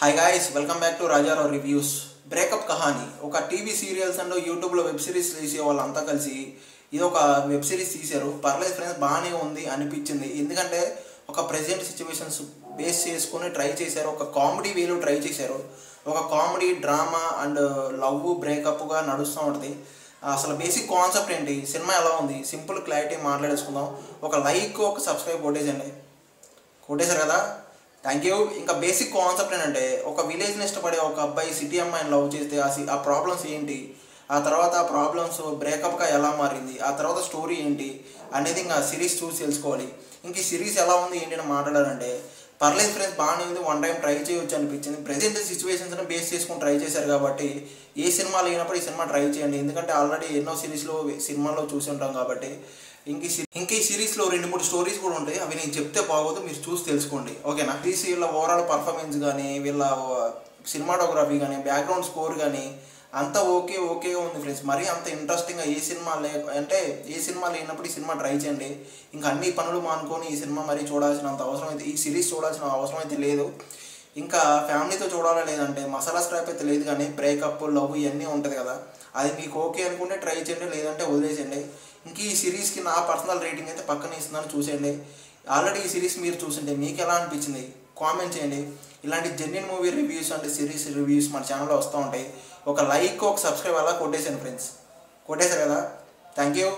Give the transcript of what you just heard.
Hi guys, welcome back to Rajarao reviews. Breakup Kahani ఒక TV serials and యూట్యూబ్లో web series తీసే వాళ్ళంతా కలిసి ఇది ఒక వెబ్ సిరీస్ తీశారు. పర్లేదు ఫ్రెండ్స్, బాగానే ఉంది అనిపించింది. ఎందుకంటే ఒక ప్రజెంట్ సిచ్యువేషన్స్ బేస్ చేసుకొని ట్రై చేశారు. ఒక కామెడీ వేలో ట్రై చేశారు. ఒక కామెడీ డ్రామా అండ్ లవ్ బ్రేకప్గా నడుస్తూ ఉంటుంది. అసలు బేసిక్ కాన్సెప్ట్ ఏంటి, సినిమా ఎలా ఉంది, సింపుల్ క్లారిటీ మాట్లాడేసుకుందాం. ఒక లైక్ ఒక సబ్స్క్రైబ్ కొట్టేశారు కదా, థ్యాంక్ యూ. ఇంకా బేసిక్ కాన్సెప్ట్ ఏంటంటే, ఒక విలేజ్ని ఇష్టపడే ఒక అబ్బాయి సిటీ అమ్మాయిని లవ్ చేస్తే ఆ ప్రాబ్లమ్స్ ఏంటి, ఆ తర్వాత ఆ ప్రాబ్లమ్స్ బ్రేకప్గా ఎలా మారింది, ఆ తర్వాత స్టోరీ ఏంటి అనేది ఇంకా సిరీస్ చూసి తెలుసుకోవాలి. ఇంక ఈ సిరీస్ ఎలా ఉంది ఏంటి అని మాట్లాడాలంటే, పర్లేదు ఫ్రెండ్స్, బాగానే ఉంది, వన్ టైం ట్రై చేయొచ్చు అనిపించింది. ప్రజెంట్ సిచ్యువేషన్స్ని బేస్ చేసుకొని ట్రై చేశారు కాబట్టి ఏ సినిమా లేనప్పుడు ఈ సినిమా ట్రై చేయండి. ఎందుకంటే ఆల్రెడీ ఎన్నో సినిమాల్లో చూసి ఉంటాం కాబట్టి. ఇంక ఈ సిరీస్లో 2-3 స్టోరీస్ కూడా ఉంటాయి. అవి నేను చెప్తే బాగోదు, మీరు చూసి తెలుసుకోండి, ఓకేనా. సిరీస్ వీళ్ళ ఓవరాల్ పర్ఫార్మెన్స్ కానీ, వీళ్ళ సినిమాటోగ్రఫీ కానీ, బ్యాక్గ్రౌండ్ స్కోర్ కానీ అంతా ఓకేగా ఉంది ఫ్రెండ్స్. మరీ అంత ఇంట్రెస్టింగ్గా ఏ సినిమా లేనప్పుడు ఈ సినిమా ట్రై చేయండి. ఇంకా అన్ని పనులు మానుకొని ఈ సినిమా మరీ చూడాల్సినంత అవసరం అయితే, ఈ సిరీస్ చూడాల్సిన అవసరం అయితే లేదు. ఇంకా ఫ్యామిలీతో చూడాలా లేదంటే మసాలా స్ట్రాప్ అయితే లేదు, కానీ బ్రేకప్ లవ్ ఇవన్నీ ఉంటుంది కదా, అది మీకు ఓకే అనుకుంటే ట్రై చేయండి, లేదంటే వదిలేసేయండి. ఇంక ఈ సిరీస్కి నా పర్సనల్ రేటింగ్ అయితే పక్కన ఇస్తున్నాను, చూసేయండి. ఆల్రెడీ ఈ సిరీస్ మీరు చూసింటే మీకు ఎలా అనిపించింది కామెంట్ చేయండి. ఇలాంటి జెన్యూన్ మూవీ రివ్యూస్ అంటే సిరీస్ రివ్యూస్ మన ఛానల్లో వస్తూ ఉంటాయి. ఒక లైక్ ఒక సబ్స్క్రైబ్ అలా కొట్టేసాను ఫ్రెండ్స్, కొట్టేశారు కదా, థ్యాంక్ యూ.